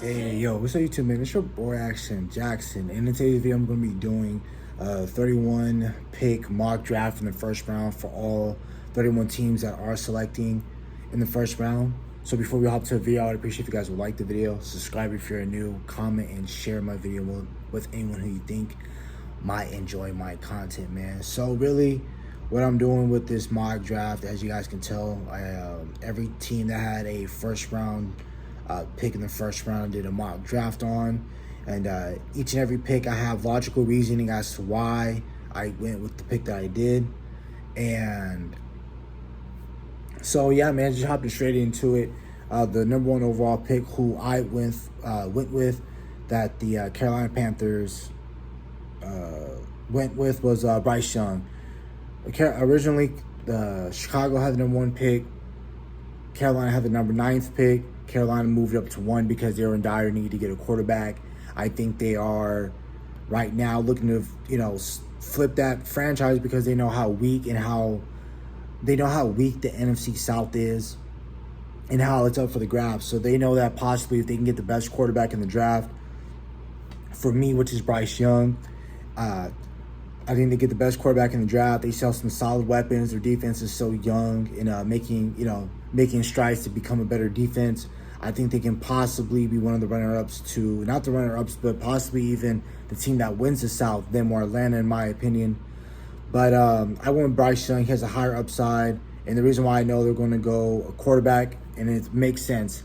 Hey, yo, what's up, YouTube, man? It's your boy, Action Jackson. And in today's video, I'm going to be doing a 31 pick mock draft in the first round for all 31 teams that are selecting in the first round. So before we hop to the video, I would appreciate if you guys would like the video, subscribe if you're new, comment, and share my video with anyone who you think might enjoy my content, man. So really, what I'm doing with this mock draft, as you guys can tell, every team that had a first round pick in the first round did a mock draft on, and each and every pick I have logical reasoning as to why I went with the pick that I did. And so yeah, man, just hopping straight into it. The number one overall pick who I went with, that the Carolina Panthers went with, was Bryce Young. Originally, Chicago had the number one pick. Carolina had the number 9th pick. Carolina moved up to 1 because they were in dire need to get a quarterback. I think they are right now looking to, flip that franchise because they know how weak the NFC South is and how it's up for the grabs. So they know that possibly if they can get the best quarterback in the draft, for me, which is Bryce Young, I think they get the best quarterback in the draft. They sell some solid weapons. Their defense is so young and making strides to become a better defense. I think they can possibly be one of the runner-ups to, not the runner-ups, but possibly even the team that wins the South, them or Atlanta, in my opinion. But I went with Bryce Young. He has a higher upside. And the reason why I know they're going to go a quarterback, and it makes sense,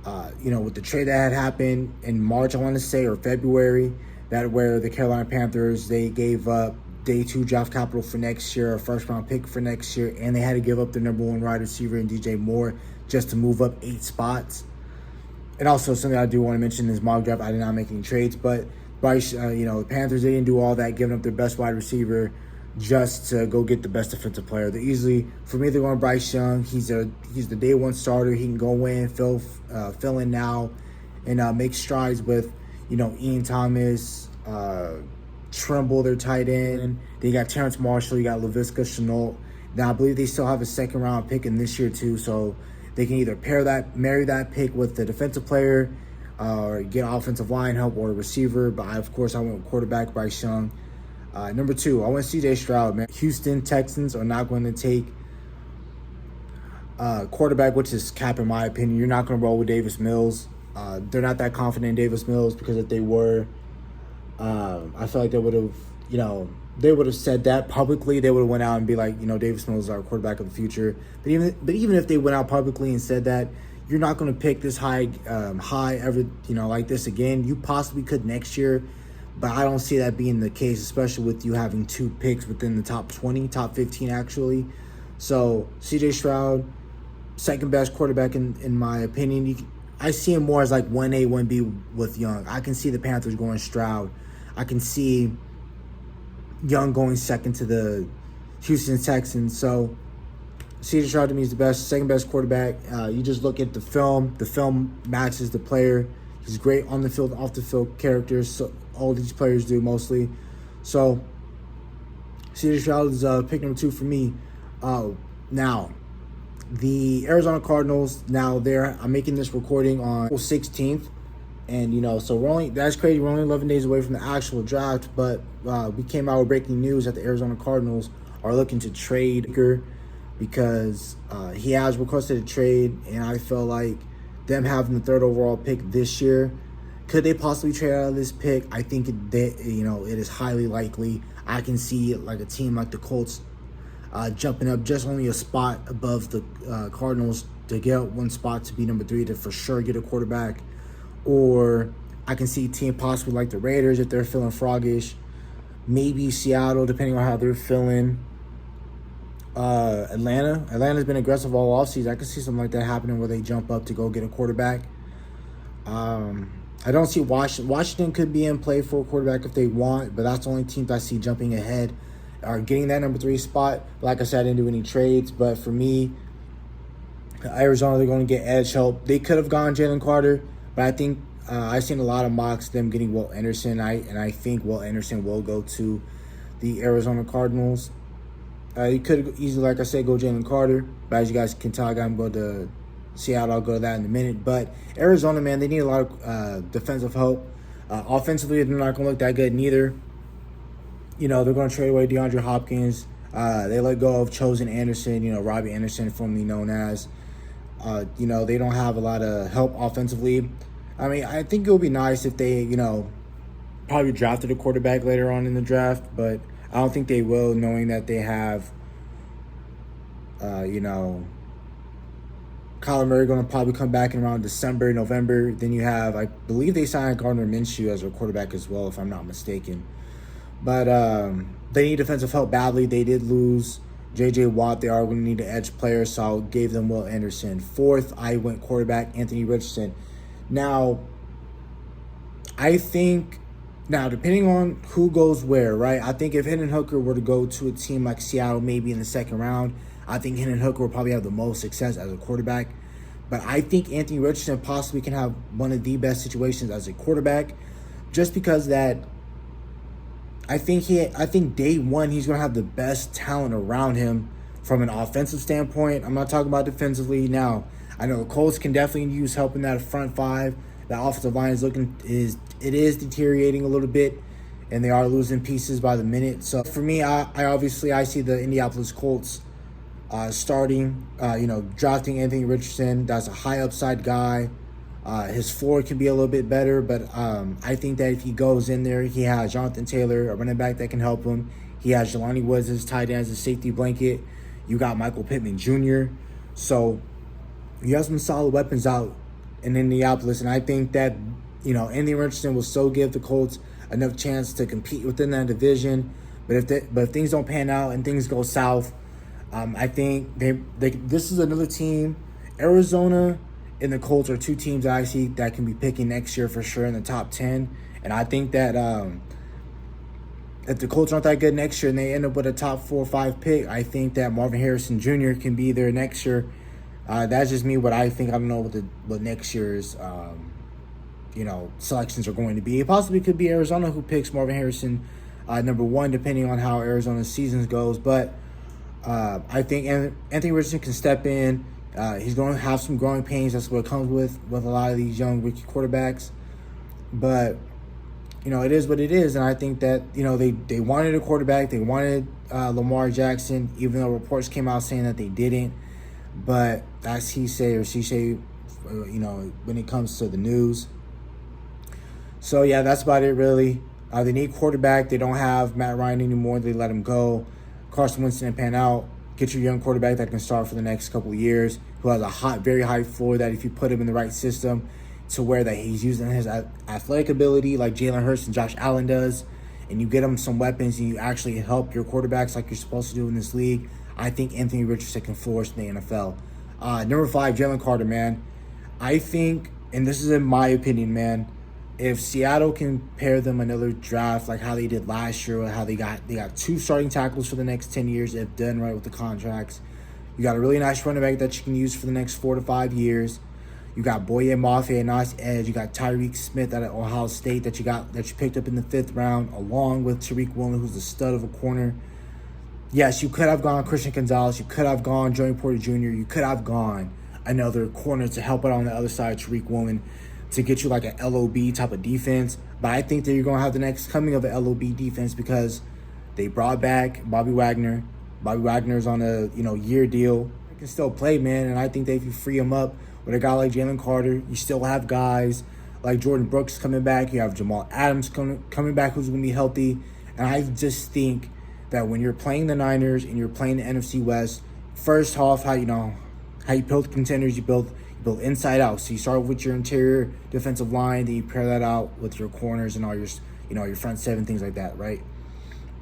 with the trade that had happened in March, I want to say, or February, that where the Carolina Panthers, they gave up day 2 draft capital for next year, a first-round pick for next year, and they had to give up their number 1 wide receiver in DJ Moore just to move up 8 spots. And also something I do want to mention is mock draft, I did not make any trades, but Bryce, the Panthers, they didn't do all that, giving up their best wide receiver just to go get the best defensive player. For me, they're going Bryce Young. He's the day 1 starter. He can go in, fill in now, and make strides with, Ian Thomas, Trimble, their tight end. They got Terrence Marshall. You got Laviska Shenault. Now, I believe they still have a second-round pick in this year, too, so they can either marry that pick with the defensive player or get offensive line help or a receiver. But, of course, I went with quarterback Bryce Young. Number 2, I went CJ Stroud, man. Houston Texans are not going to take quarterback, which is cap in my opinion. You're not going to roll with Davis Mills. They're not that confident in Davis Mills, because if they were, I feel like they would have said that publicly. They would have went out and be like, Davis Mills is our quarterback of the future. But even if they went out publicly and said that, you're not going to pick this high ever, like this again. You possibly could next year, but I don't see that being the case, especially with you having 2 picks within the top 20, top 15 actually. So CJ Stroud, second best quarterback in my opinion. I see him more as like 1A, 1B with Young. I can see the Panthers going Stroud. I can see Young going second to the Houston Texans. So CJ Stroud to me is the second best quarterback. You just look at the film. The film matches the player. He's great on the field, off the field characters. So all these players do mostly. So CJ Stroud is pick number 2 for me. Now, the Arizona Cardinals. Now I'm making this recording on April 16th. And, so that's crazy. We're only 11 days away from the actual draft. But we came out with breaking news that the Arizona Cardinals are looking to trade Baker, because he has requested a trade. And I feel like them having the 3rd overall pick this year, could they possibly trade out of this pick? I think it is highly likely. I can see like a team like the Colts jumping up just only a spot above the Cardinals to get 1 spot to be number 3 to for sure get a quarterback. Or I can see a team possibly like the Raiders if they're feeling froggish. Maybe Seattle, depending on how they're feeling. Atlanta's been aggressive all offseason. I can see something like that happening where they jump up to go get a quarterback. I don't see Washington. Washington could be in play for a quarterback if they want, but that's the only teams I see jumping ahead or getting that number 3 spot. Like I said, I didn't do any trades, but for me, Arizona, they're going to get edge help. They could have gone Jalen Carter, but I think I've seen a lot of mocks them getting Will Anderson, and I think Will Anderson will go to the Arizona Cardinals. You could easily, like I said, go Jalen Carter, but as you guys can tell, I got him go to Seattle, I'll go to that in a minute. But Arizona, man, they need a lot of defensive help. Offensively, they're not going to look that good neither. You know, they're going to trade away DeAndre Hopkins. They let go of Chosen Anderson, you know, Robbie Anderson, formerly known as. You know, they don't have a lot of help offensively. I mean, I think it would be nice if they, you know, probably drafted a quarterback later on in the draft, but I don't think they will, knowing that they have, you know, Kyler Murray going to probably come back in around December, November. Then you have, I believe they signed Gardner Minshew as a quarterback as well, if I'm not mistaken. But they need defensive help badly. They did lose J.J. Watt. They are going to need an edge player, so I gave them Will Anderson. Fourth, I went quarterback, Anthony Richardson. Now, I think, depending on who goes where, right? I think if Hendon Hooker were to go to a team like Seattle, maybe in the second round, I think Hendon Hooker will probably have the most success as a quarterback. But I think Anthony Richardson possibly can have one of the best situations as a quarterback, just because that I think day one he's going to have the best talent around him from an offensive standpoint. I'm not talking about defensively. Now, I know the Colts can definitely use help in that front five. The offensive line is deteriorating a little bit, and they are losing pieces by the minute. So for me, I see the Indianapolis Colts starting, drafting Anthony Richardson. That's a high upside guy. His floor can be a little bit better, but I think that if he goes in there, he has Jonathan Taylor, a running back that can help him. He has Jelani Woods as tight end as a safety blanket. You got Michael Pittman Jr. So you have some solid weapons out in Indianapolis, and I think that, Anthony Richardson will still give the Colts enough chance to compete within that division. But if things don't pan out and things go south, I think this is another team. Arizona and the Colts are two teams that I see that can be picking next year for sure in the top 10. And I think that if the Colts aren't that good next year and they end up with a top 4 or 5 pick, I think that Marvin Harrison Jr. can be there next year. That's just me, what I think. I don't know what next year's selections are going to be. It possibly could be Arizona who picks Marvin Harrison number 1, depending on how Arizona's season goes. But I think Anthony Richardson can step in. He's going to have some growing pains. That's what it comes with a lot of these young rookie quarterbacks. But, it is what it is. And I think that, they wanted a quarterback. They wanted Lamar Jackson, even though reports came out saying that they didn't. But that's he say or she say, when it comes to the news. So, yeah, that's about it, really. They need quarterback. They don't have Matt Ryan anymore. They let him go. Carson Wentz didn't pan out. Get your young quarterback that can start for the next couple of years, who has a very high floor, that if you put him in the right system to where that he's using his athletic ability like Jalen Hurts and Josh Allen does, and you get him some weapons and you actually help your quarterbacks like you're supposed to do in this league, I think Anthony Richardson can flourish in the NFL. Number 5, Jalen Carter, man. I think, and this is in my opinion, man, if Seattle can pair them another draft like how they did last year, or how they got 2 starting tackles for the next 10 years if done right with the contracts. You got a really nice running back that you can use for the next 4 to 5 years. You got Boye Mafe, a nice edge. You got Tyreek Smith out of Ohio State that you picked up in the 5th round, along with Tariq Woolen, who's a stud of a corner. Yes, you could have gone Christian Gonzalez. You could have gone Joey Porter Jr. You could have gone another corner to help out on the other side, Tariq Woolen, to get you like an LOB type of defense. But I think that you're going to have the next coming of an LOB defense because they brought back Bobby Wagner. Bobby Wagner's on a year deal. He can still play, man, and I think that if you free him up with a guy like Jalen Carter, you still have guys like Jordan Brooks coming back. You have Jamal Adams coming back, who's going to be healthy. And I just think that when you're playing the Niners and you're playing the NFC West, first off, how you build contenders, you build inside out. So you start with your interior defensive line, then you pair that out with your corners and all your your front 7, things like that, right?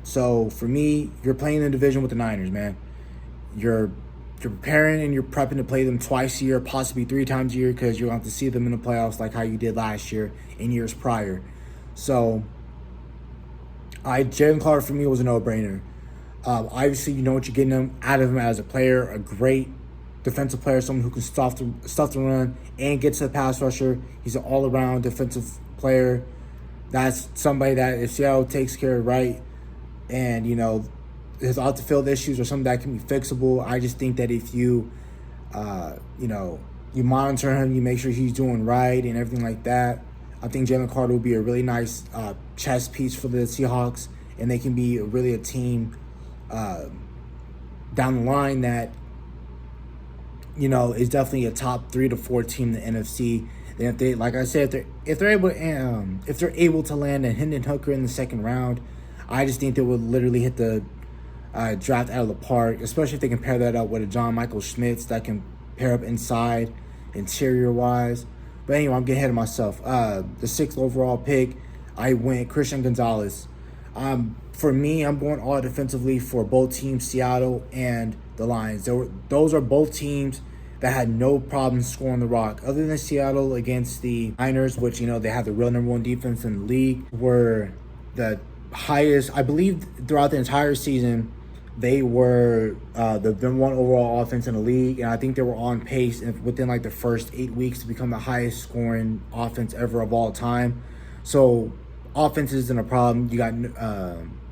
So for me, you're playing the division with the Niners, man. You're preparing and you're prepping to play them twice a year, possibly 3 times a year, because you'll have to see them in the playoffs like how you did last year and years prior. So Jalen Carter for me was a no-brainer. Obviously, you know what you're getting out of him as a player, a great defensive player, someone who can stuff the run and get to the pass rusher. He's an all-around defensive player. That's somebody that if Seattle takes care of right and, his off-the-field issues are something that can be fixable, I just think that if you, You monitor him, you make sure he's doing right and everything like that. I think Jalen Carter will be a really nice chess piece for the Seahawks, and they can be really a team down the line that is definitely a top 3 to 4 team in the NFC. And if they, like I said, if they're able to land a Hendon Hooker in the second round, I just think they would literally hit the draft out of the park, especially if they can pair that up with a John Michael Schmitz that can pair up inside, interior wise. But anyway, I'm getting ahead of myself. The 6th overall pick, I went Christian Gonzalez. For me, I'm going all defensively for both teams, Seattle and the Lions. Those are both teams that had no problem scoring the rock. Other than Seattle against the Niners, which, they have the real number 1 defense in the league, were the highest, I believe, throughout the entire season. They were the #1 overall offense in the league, and I think they were on pace within like the first 8 weeks to become the highest scoring offense ever of all time. So offense isn't a problem. You got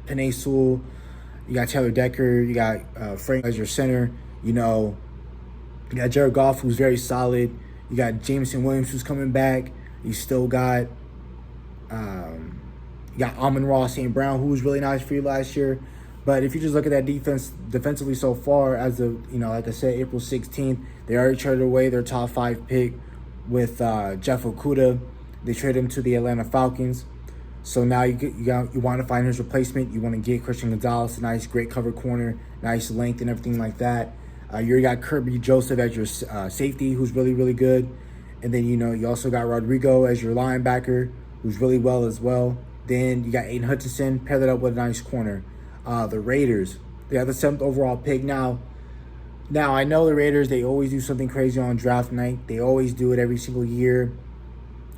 Penei Sewell, you got Taylor Decker, you got Frank as your center. You got Jared Goff, who's very solid. You got Jameson Williams, who's coming back. You still got Amon-Ra St. Brown, who was really nice for you last year. But if you just look at that defense defensively so far, as of like I said, April 16th, they already traded away their top 5 pick with Jeff Okudah. They traded him to the Atlanta Falcons. So now you want to find his replacement. You want to get Christian Gonzalez, a nice, great cover corner, nice length and everything like that. You already got Kirby Joseph as your safety, who's really, really good. And then, you also got Rodrigo as your linebacker, who's really well as well. Then you got Aiden Hutchinson, pair that up with a nice corner. The Raiders, they have the 7th overall pick. Now I know the Raiders, they always do something crazy on draft night. They always do it every single year.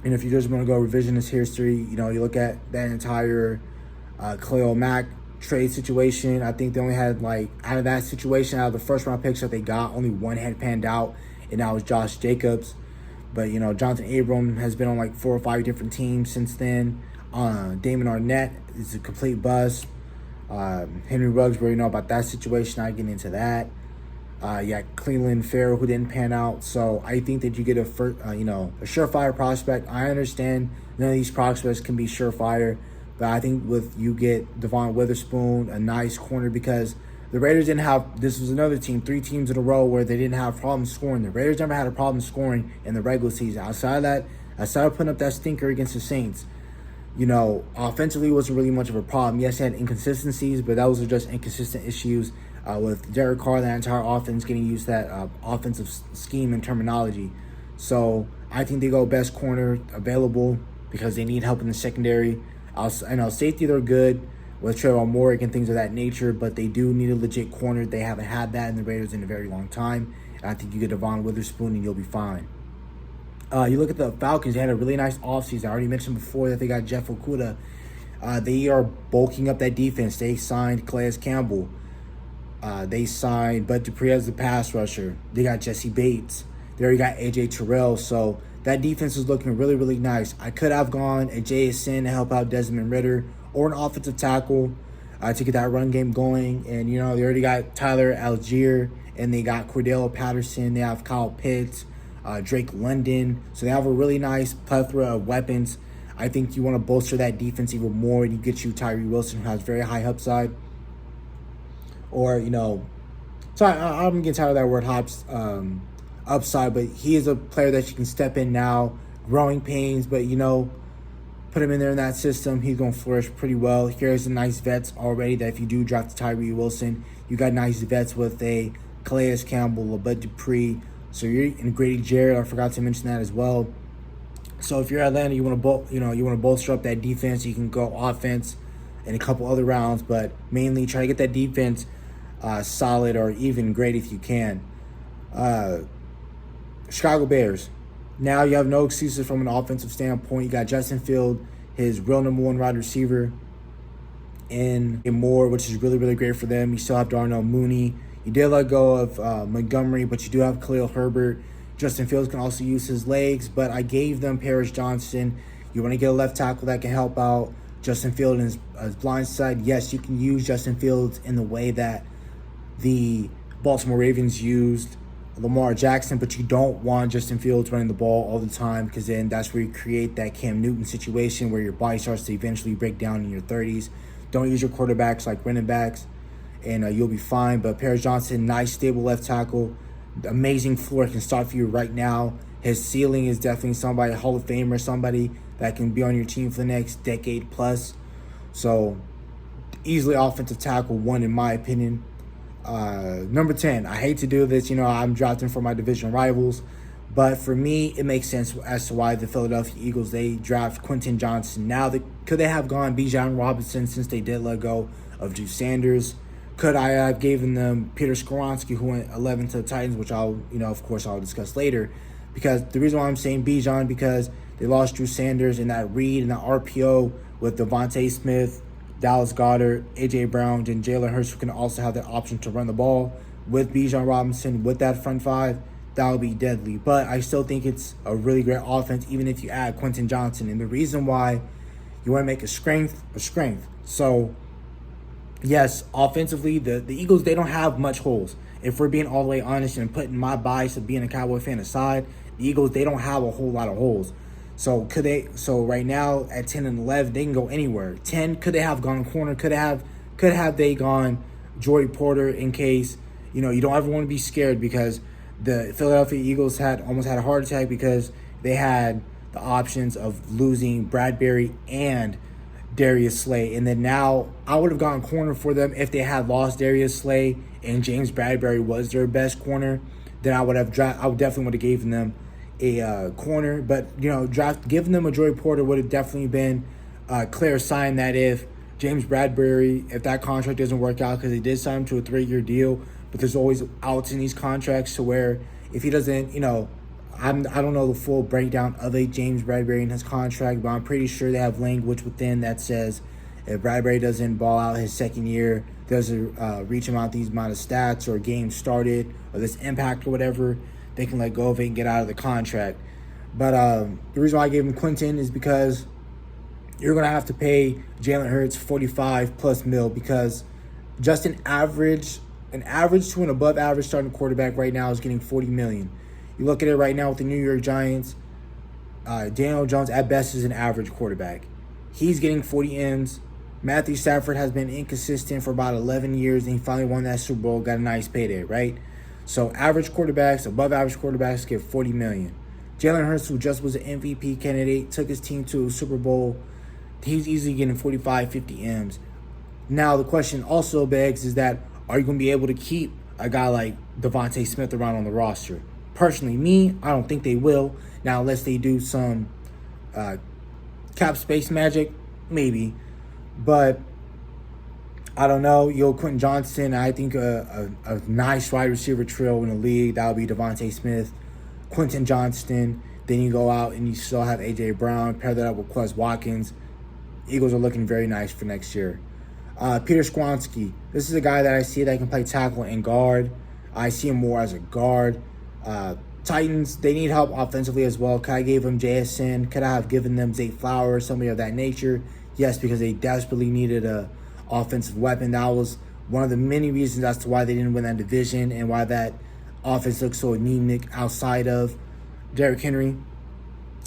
And if you just want to go revisionist history, you look at that entire Khalil Mack trade situation. I think they only had, out of that situation, out of the first round picks that they got, only one had panned out, and that was Josh Jacobs. But, Jonathan Abram has been on 4 or 5 different teams since then. Damon Arnett is a complete bust. Henry Ruggs, we know about that situation. I get into that. You got Cleveland Farrell, who didn't pan out. So I think that you get a surefire prospect. I understand none of these prospects can be surefire, but I think you get Devon Witherspoon, a nice corner, because the Raiders didn't have. This was another team, 3 teams in a row where they didn't have problems scoring. The Raiders never had a problem scoring in the regular season. Outside of putting up that stinker against the Saints, offensively wasn't really much of a problem. Yes, they had inconsistencies, but those were just inconsistent issues with Derek Carr, that entire offense getting used to that offensive scheme and terminology. So I think they go best corner available because they need help in the secondary. I know safety, they're good with Trevor Moorick and things of that nature, but they do need a legit corner. They haven't had that in the Raiders in a very long time. And I think you get Devon Witherspoon and you'll be fine. You look at the Falcons, they had a really nice offseason. I already mentioned before that they got Jeff Okudah. They are bulking up that defense. They signed Calais Campbell. They signed Bud Dupree as the pass rusher. They got Jesse Bates. They already got A.J. Terrell. So that defense is looking really, really nice. I could have gone a JSN to help out Desmond Ridder or an offensive tackle to get that run game going. And, they already got Tyler Algier, and they got Cordell Patterson. They have Kyle Pitts. Drake London. So they have a really nice plethora of weapons. I think you want to bolster that defense even more, and you get you Tyree Wilson, who has very high upside. Or, sorry, I'm getting tired of that word upside, but he is a player that you can step in now, growing pains, but, put him in there in that system, he's going to flourish pretty well. Here's some nice vets already that if you do draft Tyree Wilson, you got nice vets with a Calais Campbell, a Bud Dupree. So you're in Grady Jarrett. I forgot to mention that as well. So if you're Atlanta, you want to bolster up that defense. You can go offense in a couple other rounds, but mainly try to get that defense solid or even great if you can. Chicago Bears. Now you have no excuses from an offensive standpoint. You got Justin Field, his real number 1 wide receiver, in Moore, which is really, really great for them. You still have Darnell Mooney. You did let go of Montgomery, but you do have Khalil Herbert. Justin Fields can also use his legs, but I gave them Paris Johnson. You want to get a left tackle that can help out Justin Fields in his blind side. Yes, you can use Justin Fields in the way that the Baltimore Ravens used Lamar Jackson, but you don't want Justin Fields running the ball all the time, because then that's where you create that Cam Newton situation where your body starts to eventually break down in your 30s. Don't use your quarterbacks like running backs, and you'll be fine. But Paris Johnson, nice, stable left tackle, amazing floor, can start for you right now. His ceiling is definitely somebody, a Hall of Famer, somebody that can be on your team for the next decade plus. So easily offensive tackle one, in my opinion. Number 10, I hate to do this, I'm drafting for my division rivals, but for me, it makes sense as to why the Philadelphia Eagles, they draft Quentin Johnston. Now, could they have gone Bijan Robinson since they did let go of Drew Sanders? Could I have given them Peter Skoronski, who went 11 to the Titans, which of course I'll discuss later. Because the reason why I'm saying Bijan, because they lost Drew Sanders in that read and that RPO with Devontae Smith, Dallas Goedert, A.J. Brown, and Jalen Hurts, who can also have that option to run the ball. With Bijan Robinson, with that front five, that would be deadly. But I still think it's a really great offense, even if you add Quentin Johnston. And the reason why you want to make a strength. So, yes, offensively, the Eagles, they don't have much holes. If we're being all the way honest and putting my bias of being a Cowboy fan aside, the Eagles, they don't have a whole lot of holes. So right now at 10 and 11, they can go anywhere. 10, could they have gone corner? Could have they gone Joey Porter, in case, you don't ever want to be scared, because the Philadelphia Eagles almost had a heart attack because they had the options of losing Bradbury and Darius Slay. And then now I would have gone corner for them if they had lost Darius Slay and James Bradbury was their best corner. Then I would definitely would have given them a corner. But giving them a Joey Porter would have definitely been a clear sign that if James Bradbury, if that contract doesn't work out, because they did sign him to a 3-year deal, but there's always outs in these contracts, to where if he doesn't, I don't know the full breakdown of a James Bradbury in his contract, but I'm pretty sure they have language within that says if Bradbury doesn't ball out his second year, doesn't reach amount these amount of stats or games started or this impact or whatever, they can let go of it and get out of the contract. But the reason why I gave him Quentin is because you're going to have to pay Jalen Hurts 45 plus mil, because just an average to an above average starting quarterback right now is getting $40 million. You look at it right now with the New York Giants, Daniel Jones at best is an average quarterback. He's getting 40 M's. Matthew Stafford has been inconsistent for about 11 years, and he finally won that Super Bowl, got a nice payday, right? So average quarterbacks, above average quarterbacks get $40 million. Jalen Hurts, who just was an MVP candidate, took his team to a Super Bowl, he's easily getting 45, 50 M's. Now the question also begs is that, are you going to be able to keep a guy like Devontae Smith around on the roster? Personally, me, I don't think they will. Now, unless they do some cap space magic, maybe. But I don't know. Quentin Johnston, I think a nice wide receiver trio in the league, that would be Devontae Smith, Quentin Johnston. Then you go out and you still have A.J. Brown, pair that up with Quez Watkins. Eagles are looking very nice for next year. Peter Skoronski. This is a guy that I see that can play tackle and guard. I see him more as a guard. Titans, they need help offensively as well. Could I give them JSN? Could I have given them Zay Flowers, somebody of that nature? Yes, because they desperately needed a offensive weapon. That was one of the many reasons as to why they didn't win that division and why that offense looks so anemic outside of Derrick Henry.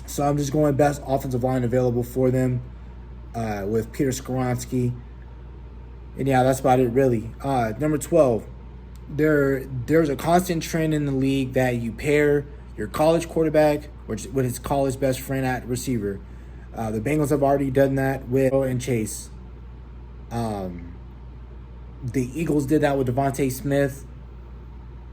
So I'm just going best offensive line available for them with Peter Skoronski. And yeah, that's about it really. Number 12. There's a constant trend in the league that you pair your college quarterback with his college best friend at receiver. The Bengals have already done that with and Chase. The Eagles did that with Devontae Smith.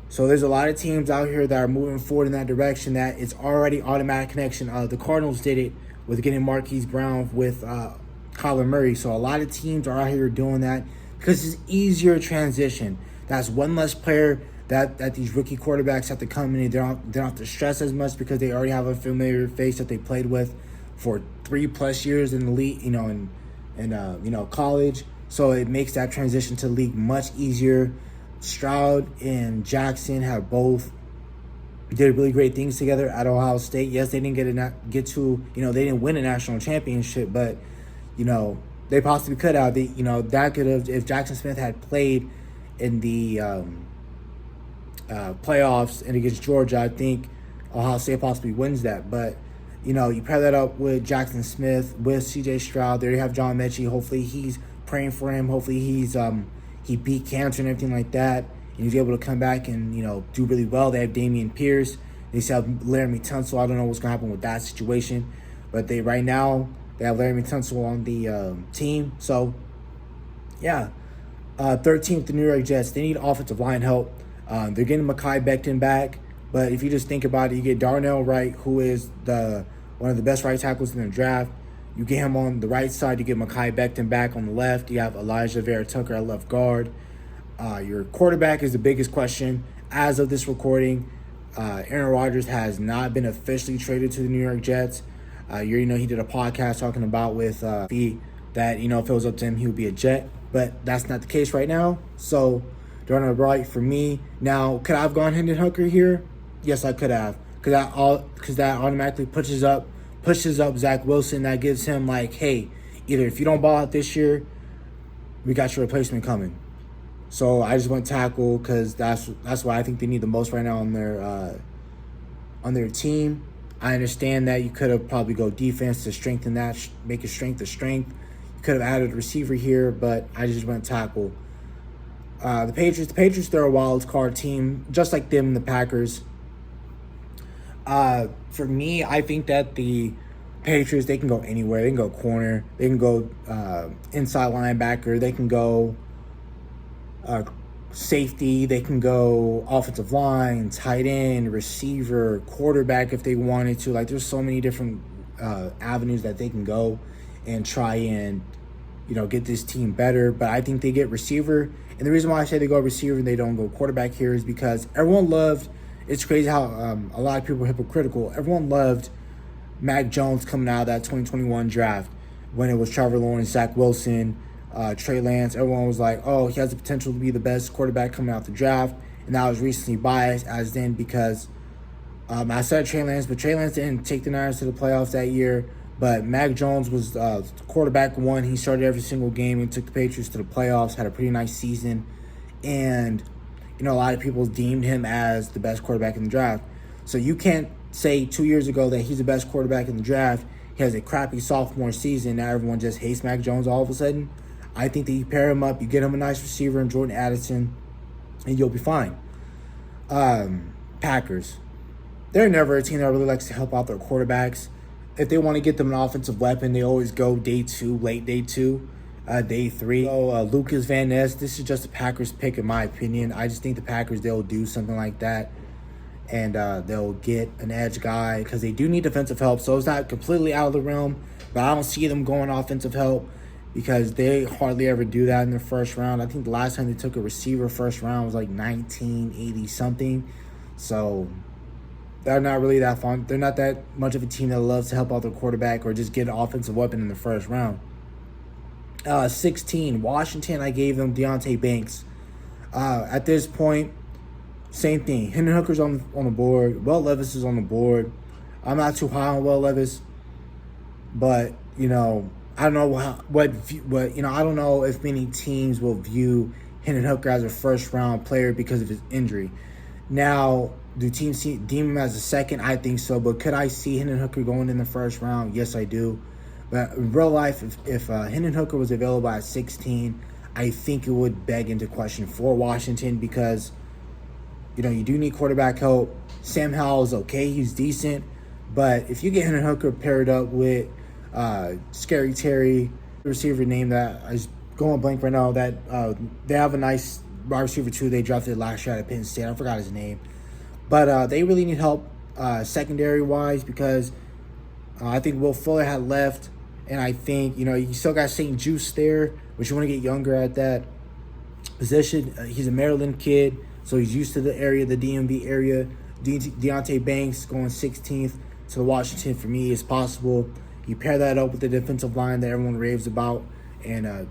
So there's a lot of teams out here that are moving forward in that direction, that it's already automatic connection. The Cardinals did it with getting Marquise Brown with Kyler Murray. So a lot of teams are out here doing that because it's easier transition. That's one less player that these rookie quarterbacks have to come in. They don't have to stress as much because they already have a familiar face that they played with for 3+ years in the league, in college. So it makes that transition to the league much easier. Stroud and Jackson have both did really great things together at Ohio State. Yes, they didn't they didn't win a national championship, but they possibly could have. That could have, if Jackson Smith had played in the playoffs and against Georgia, I think Ohio State possibly wins that. But, you know, you pair that up with Jackson Smith, with C.J. Stroud. There you have John Mechie. Hopefully he's praying for him. Hopefully he beat cancer and everything like that. And he's able to come back and, you know, do really well. They have Dameon Pierce. They still have Laramie Tunsil. I don't know what's going to happen with that situation. But right now, they have Laramie Tunsil on the team. So, yeah. 13th, the New York Jets. They need offensive line help. They're getting Mekhi Becton back. But if you just think about it, you get Darnell Wright, who is one of the best right tackles in the draft. You get him on the right side. You get Mekhi Becton back on the left. You have Elijah Vera Tucker at left guard. Your quarterback is the biggest question. As of this recording, Aaron Rodgers has not been officially traded to the New York Jets. You know, he did a podcast talking about with that, you know, if it was up to him, he would be a Jet. But that's not the case right now. So, Darnell Wright for me. Now, could I have gone Hendon Hooker here? Yes, I could have. Because that automatically pushes up Zach Wilson. That gives him, like, hey, either if you don't ball out this year, we got your replacement coming. So I just went tackle because that's why I think they need the most right now on their team. I understand that you could have probably go defense to strengthen that, make it strength to strength. You could have added a receiver here, but I just went tackle. The Patriots, they're a wild card team, just like them and the Packers. For me, I think that the Patriots, they can go anywhere. They can go corner. They can go inside linebacker. They can go safety. They can go offensive line, tight end, receiver, quarterback if they wanted to. Like, there's so many different avenues that they can go and try and, you know, get this team better. But I think they get receiver. And the reason why I say they go receiver and they don't go quarterback here is because everyone loved, it's crazy how a lot of people are hypocritical. Everyone loved Mac Jones coming out of that 2021 draft when it was Trevor Lawrence, Zach Wilson, Trey Lance. Everyone was like, oh, he has the potential to be the best quarterback coming out the draft. And I was recently biased as then because I said Trey Lance, but Trey Lance didn't take the Niners to the playoffs that year. But Mac Jones was quarterback one. He started every single game and took the Patriots to the playoffs, had a pretty nice season. And, you know, a lot of people deemed him as the best quarterback in the draft. So you can't say 2 years ago that he's the best quarterback in the draft. He has a crappy sophomore season. Now everyone just hates Mac Jones all of a sudden. I think that you pair him up, you get him a nice receiver in Jordan Addison, and you'll be fine. Packers. They're never a team that really likes to help out their quarterbacks. If they want to get them an offensive weapon, they always go day two, late day two, day three. So Lucas Van Ness, this is just a Packers pick in my opinion. I just think the Packers, they'll do something like that. And they'll get an edge guy because they do need defensive help. So it's not completely out of the realm, but I don't see them going offensive help because they hardly ever do that in the first round. I think the last time they took a receiver first round was like 1980-something. So they're not really that fun. They're not that much of a team that loves to help out their quarterback or just get an offensive weapon in the first round. 16, Washington, I gave them Deonte Banks. At this point, same thing. Hendon Hooker's on the board. Will Levis is on the board. I'm not too high on Will Levis, but, you know, I don't know I don't know if many teams will view Hendon Hooker as a first-round player because of his injury. Now, do teams deem him as a second? I think so. But could I see Hendon Hooker going in the first round? Yes, I do. But in real life, if Hendon Hooker was available at 16, I think it would beg into question for Washington because, you know, you do need quarterback help. Sam Howell is okay. He's decent. But if you get Hendon Hooker paired up with Scary Terry, the receiver name that is going blank right now, that they have a nice wide receiver too. They drafted last year at Penn State. I forgot his name. But they really need help secondary-wise because I think Will Fuller had left. And I think, you know, you still got St. Juice there, but you want to get younger at that position. He's a Maryland kid, so he's used to the area, the DMV area. Deonte Banks going 16th to Washington for me is possible. You pair that up with the defensive line that everyone raves about, and,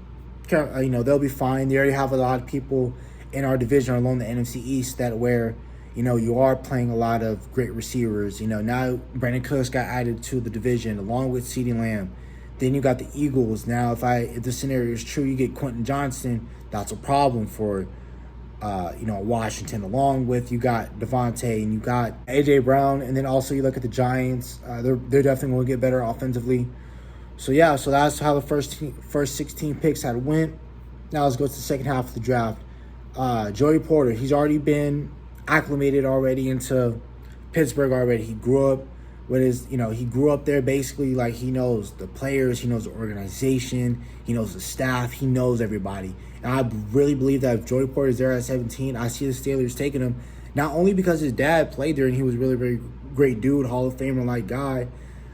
you know, they'll be fine. They already have a lot of people in our division along the NFC East that where, you know, you are playing a lot of great receivers. You know, now Brandon Cooks got added to the division along with CeeDee Lamb. Then you got the Eagles. Now, if the scenario is true, you get Quentin Johnson, that's a problem for Washington, along with you got Devontae and you got A.J. Brown. And then also you look at the Giants. They're definitely going to get better offensively. So, yeah, so that's how the first 16 picks had went. Now let's go to the second half of the draft. Joey Porter, he's already been acclimated already into Pittsburgh already. He grew up he grew up there basically. Like, he knows the players, he knows the organization, he knows the staff, he knows everybody. And I really believe that if Joey Porter is there at 17, I see the Steelers taking him, not only because his dad played there and he was a really, very great dude, Hall of Famer-like guy.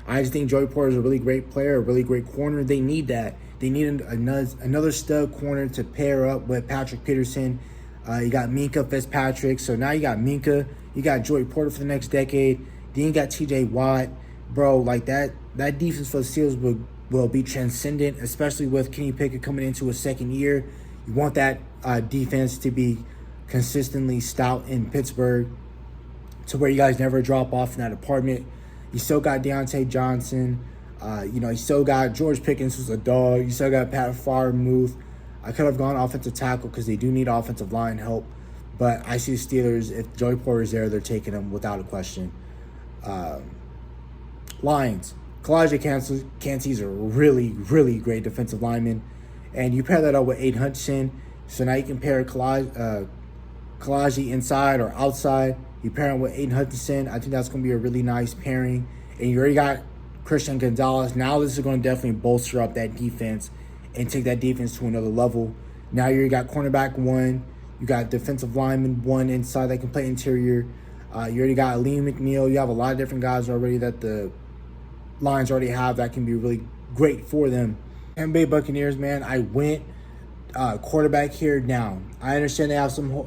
I just think Joey Porter is a really great player, a really great corner. They need that. They need another stud corner to pair up with Patrick Peterson. You got Minkah Fitzpatrick. So now you got Minkah. You got Joey Porter for the next decade. Then you got T.J. Watt. Bro, like that defense for the Steelers will be transcendent, especially with Kenny Pickett coming into his second year. You want that defense to be consistently stout in Pittsburgh to where you guys never drop off in that department. You still got Deontay Johnson. You still got George Pickens, who's a dog. You still got Pat Freiermuth. I could have gone offensive tackle because they do need offensive line help. But I see the Steelers, if Joey Porter's there, they're taking him without a question. Lions. Kalijah Kancey's a really, really great defensive lineman. And you pair that up with Aiden Hutchinson. So now you can pair Kalijah inside or outside. You pair him with Aiden Hutchinson. I think that's going to be a really nice pairing. And you already got Christian Gonzalez. Now this is going to definitely bolster up that defense and take that defense to another level. Now you got cornerback 1. You got defensive lineman 1 inside that can play interior. You already got Liam McNeil. You have a lot of different guys already that the Lions already have that can be really great for them. Tampa Bay Buccaneers, man, I went quarterback here now. I understand they have some,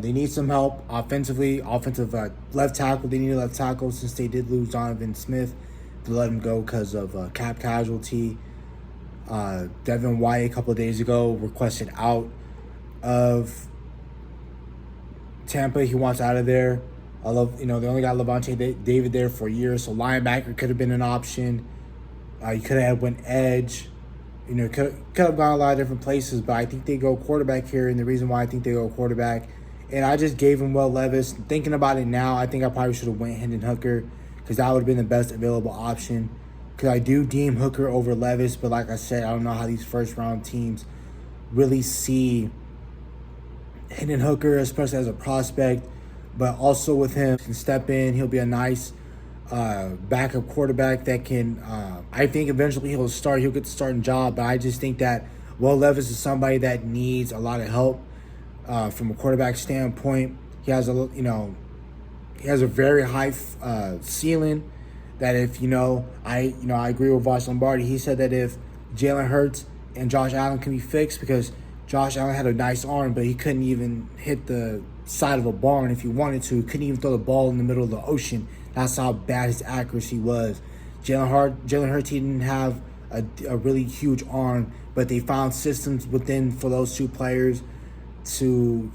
they need some help offensively. Offensive left tackle, they need a left tackle since they did lose Donovan Smith. To let him go because of cap casualty. Devin White a couple of days ago requested out of Tampa. He wants out of there. They only got Levante David there for a year, so linebacker could have been an option. You could have went edge. Could have gone a lot of different places, but I think they go quarterback here, and the reason why I think they go quarterback, and I just gave him Will Levis. Thinking about it now, I think I probably should have went Hendon Hooker because that would have been the best available option. Because I do deem Hooker over Levis, but like I said, I don't know how these first-round teams really see Hendon Hooker, especially as a prospect. But also with him, can step in. He'll be a nice backup quarterback that can, I think eventually he'll get the starting job. But I just think that Will Levis is somebody that needs a lot of help from a quarterback standpoint. He has a very high ceiling. That if I agree with Vosh Lombardi. He said that if Jalen Hurts and Josh Allen can be fixed, because Josh Allen had a nice arm, but he couldn't even hit the side of a barn if he wanted to. He couldn't even throw the ball in the middle of the ocean. That's how bad his accuracy was. Jalen Hurts, he didn't have a really huge arm, but they found systems within for those two players to,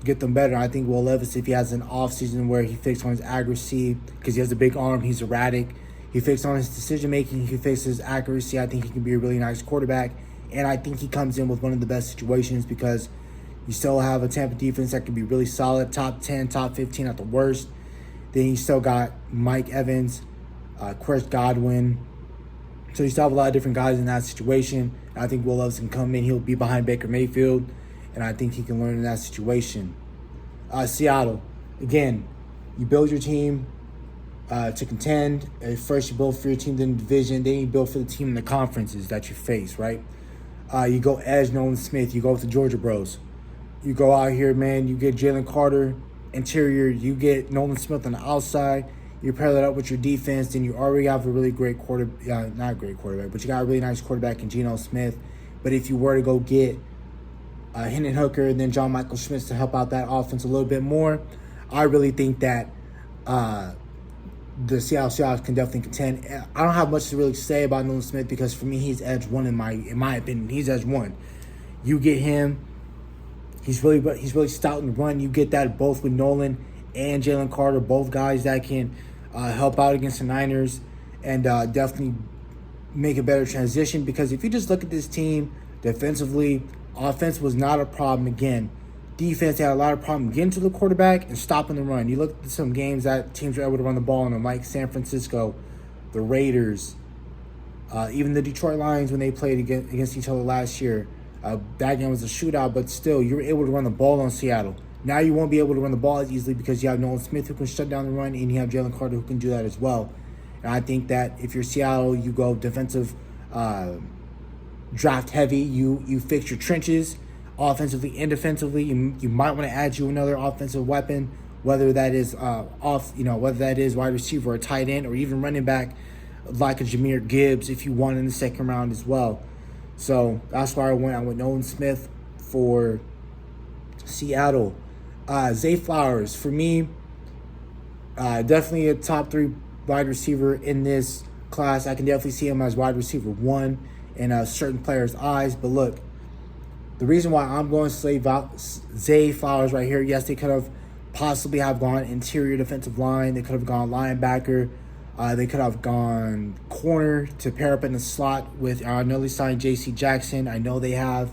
get them better. I think Will Levis, if he has an offseason where he fixed on his accuracy, because he has a big arm, he's erratic, he fixed on his decision-making, he fixed his accuracy, I think he can be a really nice quarterback. And I think he comes in with one of the best situations because you still have a Tampa defense that can be really solid, top 10, top 15 at the worst. Then you still got Mike Evans, Chris Godwin. So you still have a lot of different guys in that situation. And I think Will Levis can come in. He'll be behind Baker Mayfield. And I think he can learn in that situation. Seattle. Again, you build your team to contend. First you build for your team in the division. Then you build for the team in the conferences that you face, right? You go edge Nolan Smith. You go with the Georgia Bros. You go out here, man. You get Jalen Carter, interior. You get Nolan Smith on the outside. You pair that up with your defense. Then you already have a really great not great quarterback, but you got a really nice quarterback in Geno Smith. But if you were to go get Hendon Hooker and then John Michael Schmitz to help out that offense a little bit more, I really think that the Seattle Seahawks can definitely contend. I don't have much to really say about Nolan Smith because for me, he's edge one in my opinion. He's edge one. You get him. He's really stout in the run. You get that both with Nolan and Jalen Carter, both guys that can help out against the Niners and definitely make a better transition. Because if you just look at this team defensively, offense was not a problem. Again, defense, they had a lot of problem getting to the quarterback and stopping the run. You look at some games that teams were able to run the ball on them, like San Francisco, the Raiders, even the Detroit Lions when they played against each other last year. That game was a shootout, but still, you were able to run the ball on Seattle. Now you won't be able to run the ball as easily because you have Nolan Smith who can shut down the run, and you have Jalen Carter who can do that as well. And I think that if you're Seattle, you go defensive, draft heavy. You fix your trenches, offensively and defensively. You might want to add you another offensive weapon, whether that is whether that is wide receiver or tight end or even running back, like a Jahmyr Gibbs if you want in the second round as well. So that's why I went Nolan Smith for Seattle. Zay Flowers, for me, definitely a top 3 wide receiver in this class. I can definitely see him as wide receiver 1 in certain players' eyes. But look, the reason why I'm going to Zay Flowers right here, yes, they could have possibly have gone interior defensive line. They could have gone linebacker. They could have gone corner to pair up in the slot with, I know they signed J.C. Jackson. I know they have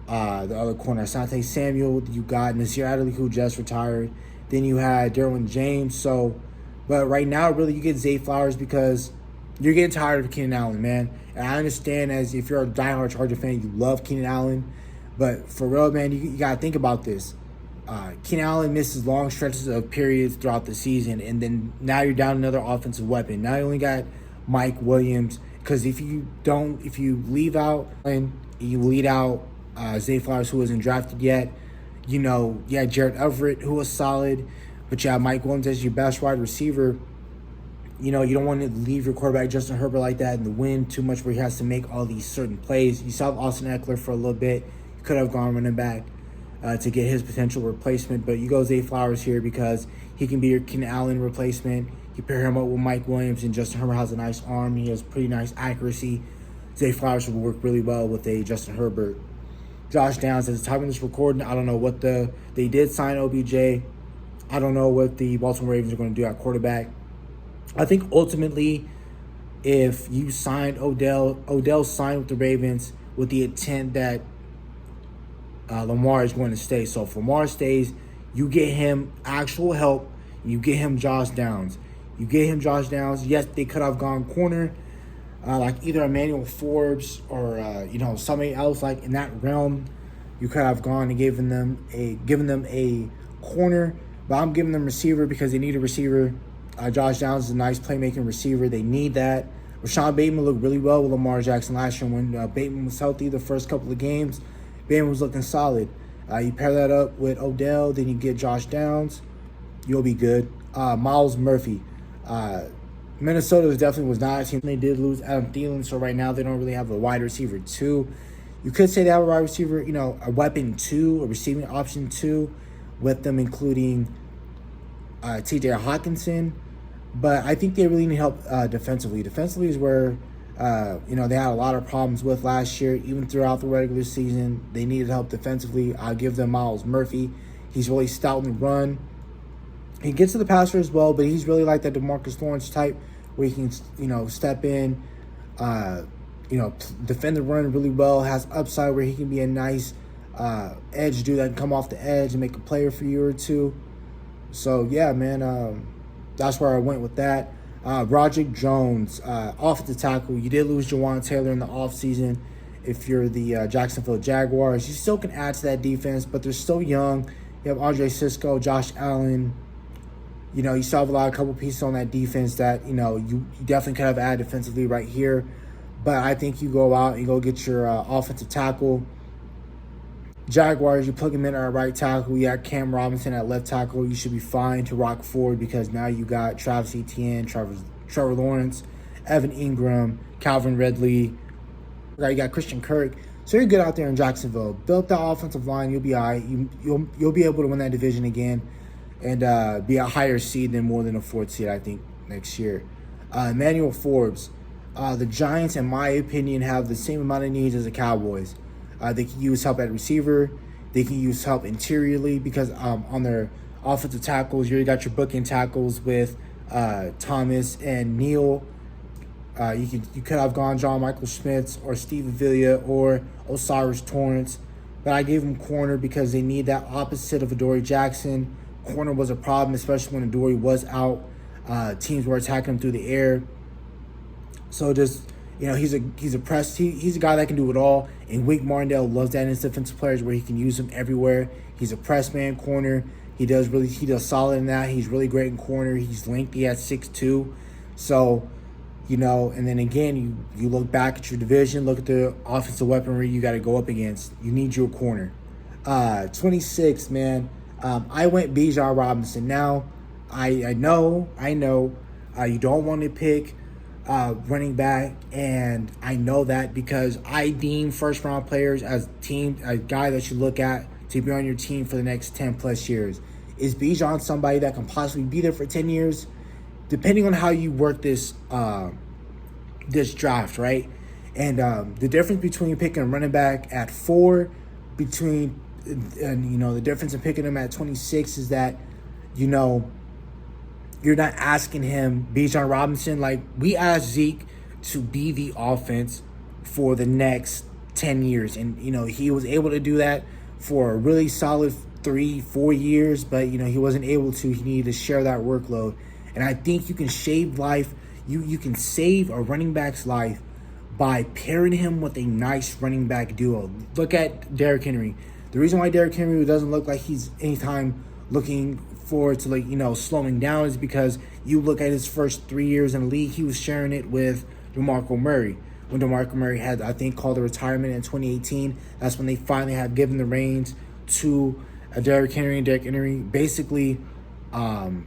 the other corner, Asante Samuel. You got Nasir Adderley, who just retired. Then you had Derwin James. So, but right now, really, you get Zay Flowers because you're getting tired of Keenan Allen, man. And I understand as if you're a diehard Charger fan, you love Keenan Allen. But for real, man, you got to think about this. Keenan Allen misses long stretches of periods throughout the season, and then now you're down another offensive weapon. Now you only got Mike Williams, because if you leave out and you lead out Zay Flowers, who wasn't drafted yet, you had Jared Everett, who was solid, but you have Mike Williams as your best wide receiver. You don't want to leave your quarterback Justin Herbert like that in the wind too much, where he has to make all these certain plays. You saw Austin Eckler for a little bit. You could have gone running back to get his potential replacement, but you go Zay Flowers here because he can be your Keenan Allen replacement. You pair him up with Mike Williams, and Justin Herbert has a nice arm. He has pretty nice accuracy. Zay Flowers will work really well with a Justin Herbert. Josh Downs, at the time of this recording, I don't know what they did sign OBJ. I don't know what the Baltimore Ravens are going to do at quarterback. I think ultimately, if you signed Odell signed with the Ravens with the intent that Lamar is going to stay. So if Lamar stays, you get him actual help. You get him Josh Downs. Yes, they could have gone corner, like either Emmanuel Forbes or somebody else like in that realm. You could have gone and given them a corner, but I'm giving them receiver because they need a receiver. Josh Downs is a nice playmaking receiver. They need that. Rashad Bateman looked really well with Lamar Jackson last year when Bateman was healthy the first couple of games. Bateman was looking solid. You pair that up with Odell, then you get Josh Downs. You'll be good. Myles Murphy. Minnesota definitely was not a team. They did lose Adam Thielen, so right now they don't really have a wide receiver 2. You could say they have a wide receiver, a weapon 2, a receiving option 2, with them including T.J. Hawkinson. But I think they really need help defensively. Defensively is where they had a lot of problems with last year. Even throughout the regular season, they needed help defensively. I'll give them Myles Murphy. He's really stout in the run. He gets to the passer as well, but he's really like that DeMarcus Lawrence type where he can, step in, defend the run really well, has upside where he can be a nice edge dude that can come off the edge and make a player for you or two. So, yeah, man, that's where I went with that. Roderick Jones, offensive tackle. You did lose Jawan Taylor in the offseason. If you're the Jacksonville Jaguars, you still can add to that defense, but they're still young. You have Andre Cisco, Josh Allen. You still have a couple pieces on that defense that, you definitely could have added defensively right here. But I think you go out and go get your offensive tackle. Jaguars, you plug him in at right tackle. You got Cam Robinson at left tackle. You should be fine to rock forward because now you got Travis Etienne, Trevor Lawrence, Evan Ingram, Calvin Ridley. You got Christian Kirk. So you're good out there in Jacksonville. Built that offensive line, you'll be all right. You'll be able to win that division again and be a higher seed than more than a 4th seed, I think, next year. Emmanuel Forbes. The Giants, in my opinion, have the same amount of needs as the Cowboys. They can use help at receiver. They can use help interiorly because on their offensive tackles, you already got your booking tackles with Thomas and Neal. You could have gone John Michael Schmitz or Steve Avila or Osiris Torrance. but I gave him corner because they need that opposite of Adoree Jackson. Corner was a problem, especially when Adoree was out. Teams were attacking him through the air. So just, he's a press. He's a guy that can do it all. And Wink Martindale loves that in his defensive players where he can use them everywhere. He's a press man corner. He does solid in that. He's really great in corner. He's lengthy at 6'2". So, and then again, you look back at your division, look at the offensive weaponry you got to go up against. You need your corner. 26, man. I went Bijan Robinson. Now, I know you don't want to pick running back, and I know that because I deem first-round players as a guy that you look at to be on your team for the next 10-plus years. Is Bijan somebody that can possibly be there for 10 years? Depending on how you work this this draft, right? And the difference between picking a running back at 4 and the difference in picking him at 26 is that, you're not asking him, Bijan Robinson, like we asked Zeke to be the offense for the next 10 years. And, he was able to do that for a really solid 3-4 years, but, he wasn't able to. He needed to share that workload. And I think you can shave life. You can save a running back's life by pairing him with a nice running back duo. Look at Derrick Henry. The reason why Derrick Henry doesn't look like he's anytime looking forward to slowing down is because you look at his first 3 years in the league, he was sharing it with DeMarco Murray. When DeMarco Murray had, I think, called a retirement in 2018, that's when they finally had given the reins to Derrick Henry, and Derrick Henry basically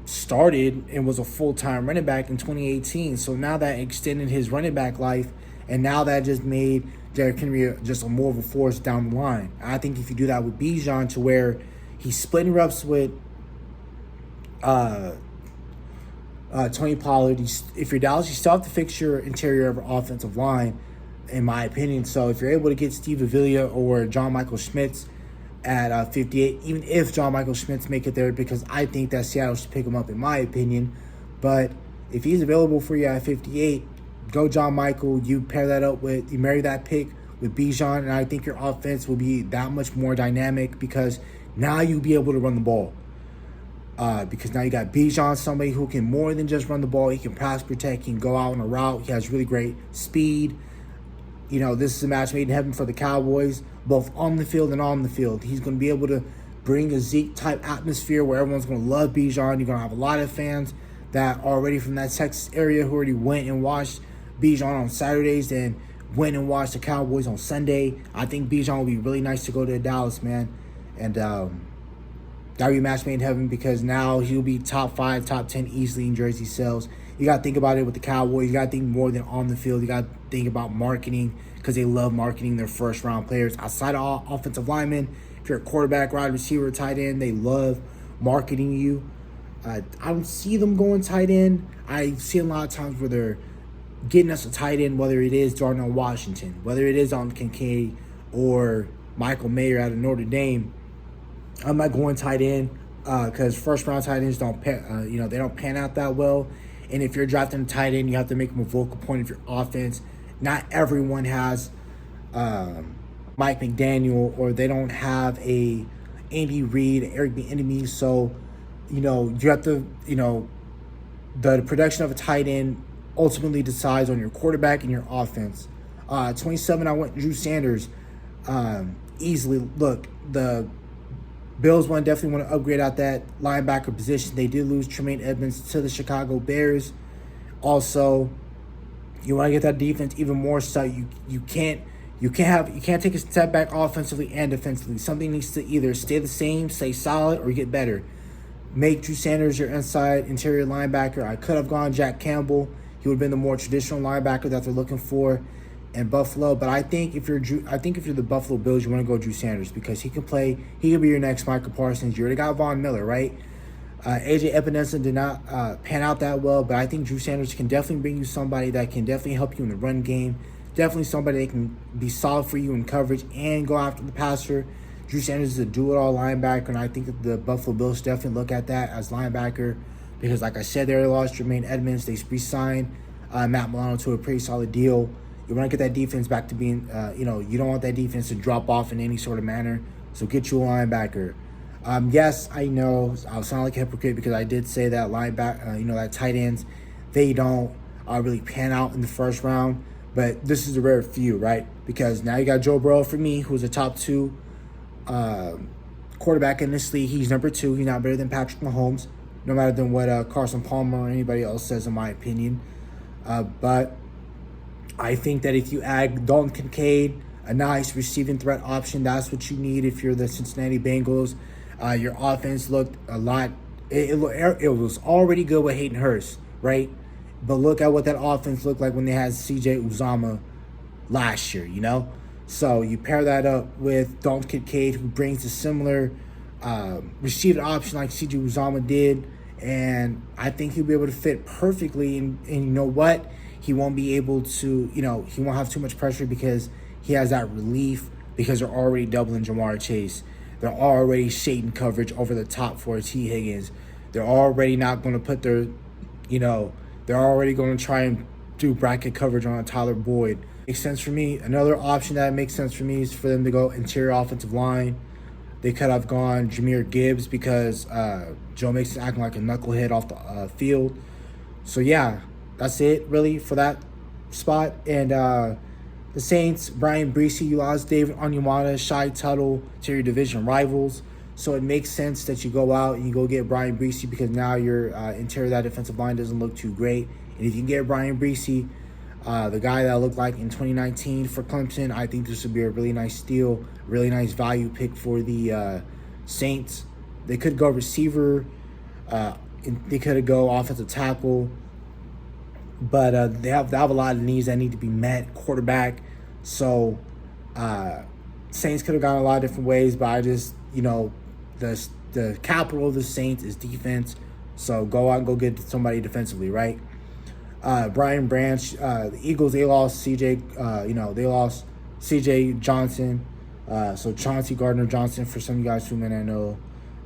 started and was a full-time running back in 2018. So now that extended his running back life, and now that just made Derrick Henry just a more of a force down the line. I think if you do that with Bijan to where he's splitting reps with Tony Pollard, if you're Dallas, you still have to fix your interior offensive line, in my opinion. So if you're able to get Steve Avila or John Michael Schmitz at 58, even if John Michael Schmitz make it there, because I think that Seattle should pick him up, in my opinion. But if he's available for you at 58, go John Michael. You pair that up with, you marry that pick with Bijan, and I think your offense will be that much more dynamic because now you'll be able to run the ball. Because now you got Bijan, somebody who can more than just run the ball. He can pass protect, he can go out on a route. He has really great speed. This is a match made in heaven for the Cowboys, both on the field and on the field. He's going to be able to bring a Zeke-type atmosphere where everyone's going to love Bijan. You're going to have a lot of fans that are already from that Texas area who already went and watched Bijan on Saturdays and went and watched the Cowboys on Sunday. I think Bijan will be really nice to go to Dallas, man. And that'll be a match made in heaven because now he'll be top 5, top 10 easily in jersey sales. You got to think about it with the Cowboys. You got to think more than on the field. You got to think about marketing because they love marketing their first-round players. Outside of offensive linemen, if you're a quarterback, wide receiver, tight end, they love marketing you. I don't see them going tight end. I see a lot of times where they're getting us a tight end, whether it is Darnell Washington, whether it is on Kincaid or Michael Mayer out of Notre Dame. I'm not going tight end because first-round tight ends don't they don't pan out that well. And if you're drafting a tight end, you have to make them a vocal point of your offense. Not everyone has Mike McDaniel, or they don't have a Andy Reid, Eric Bieniemy. So, you have to, the production of a tight end ultimately decides on your quarterback and your offense. 27, I went Drew Sanders. Easily, look, the Bills definitely want to upgrade out that linebacker position. They did lose Tremaine Edmonds to the Chicago Bears. Also, you want to get that defense even more so. You can't take a step back offensively and defensively. Something needs to either stay the same, stay solid, or get better. Make Drew Sanders your inside interior linebacker. I could have gone Jack Campbell. He would have been the more traditional linebacker that they're looking for in Buffalo. But I think if you're the Buffalo Bills, you want to go Drew Sanders because he can play. He could be your next Michael Parsons. You already got Von Miller, right? AJ Epinesa did not pan out that well, but I think Drew Sanders can definitely bring you somebody that can definitely help you in the run game. Definitely somebody that can be solid for you in coverage and go after the passer. Drew Sanders is a do-it-all linebacker, and I think that the Buffalo Bills definitely look at that as linebacker because, like I said, they already lost Tremaine Edmonds. They re-signed Matt Milano to a pretty solid deal. You want to get that defense back to being, you don't want that defense to drop off in any sort of manner. So get you a linebacker. Yes, I know I'll sound like a hypocrite because I did say that linebacker, that tight ends, they don't really pan out in the first round. But this is a rare few, right? Because now you got Joe Burrow for me, who's a top 2 quarterback in this league. He's number 2. He's not better than Patrick Mahomes, no matter than what Carson Palmer or anybody else says, in my opinion. But I think that if you add Dalton Kincaid, a nice receiving threat option, that's what you need if you're the Cincinnati Bengals. Your offense looked a lot. It was already good with Hayden Hurst, right? But look at what that offense looked like when they had C.J. Uzomah last year, So you pair that up with Dalton Kincaid, who brings a similar receiving option like C.J. Uzomah did, and I think he'll be able to fit perfectly. And you know what? He won't be able to, he won't have too much pressure because he has that relief because they're already doubling Jamar Chase. They're already shading coverage over the top for T. Higgins. They're already not going to put their, they're already going to try and do bracket coverage on Tyler Boyd. Makes sense for me. Another option that makes sense for me is for them to go interior offensive line. They could have gone Jahmyr Gibbs because Joe Mixon acting like a knucklehead off the field. So, yeah, that's it, really, for that spot. And the Saints, Brian Bresee, you lost David Onyemata, Shy Tuttle to your division rivals. So it makes sense that you go out and you go get Brian Bresee because now your interior of that defensive line doesn't look too great. And if you can get Brian Bresee, the guy that looked like in 2019 for Clemson, I think this would be a really nice steal, really nice value pick for the Saints. They could go receiver. They could go offensive tackle. But they have a lot of needs that need to be met. Quarterback. So Saints could have gone a lot of different ways, but I just, the capital of the Saints is defense. So go out and go get somebody defensively, right? Brian Branch, the Eagles, they lost CJ, they lost CJ Johnson. So Chauncey Gardner-Johnson for some of you guys who may not know.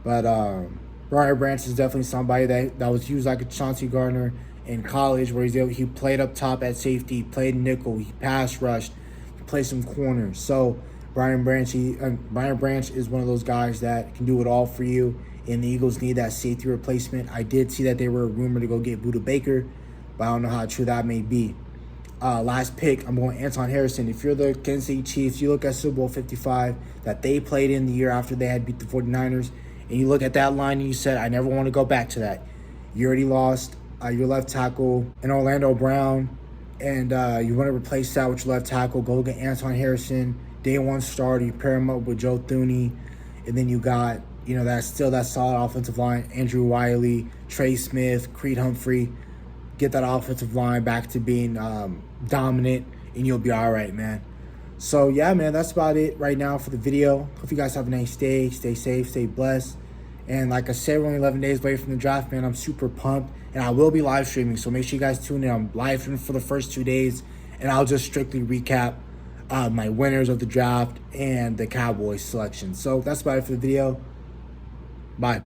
But Brian Branch is definitely somebody that was used like a Chauncey Gardner in college, where he played up top at safety, he played nickel, he pass rushed, he played some corners. So Brian Branch is one of those guys that can do it all for you, and the Eagles need that safety replacement. I did see that they were rumored to go get Budda Baker, but I don't know how true that may be. Last pick, I'm going Anton Harrison. If you're the Kansas City Chiefs, you look at Super Bowl 55 that they played in the year after they had beat the 49ers, and you look at that line and you said, I never want to go back to that. You already lost your left tackle in Orlando Brown, and you want to replace that with your left tackle. Go get Anton Harrison, day one starter. You pair him up with Joe Thuney, and then you got, that's still that solid offensive line. Andrew Wiley, Trey Smith, Creed Humphrey. Get that offensive line back to being dominant, and you'll be all right, man. So, yeah, man, that's about it right now for the video. Hope you guys have a nice day. Stay safe, stay blessed. And like I said, we're only 11 days away from the draft, man. I'm super pumped. And I will be live streaming, so make sure you guys tune in. I'm live streaming for the first 2 days, and I'll just strictly recap my winners of the draft and the Cowboys selection. So that's about it for the video. Bye.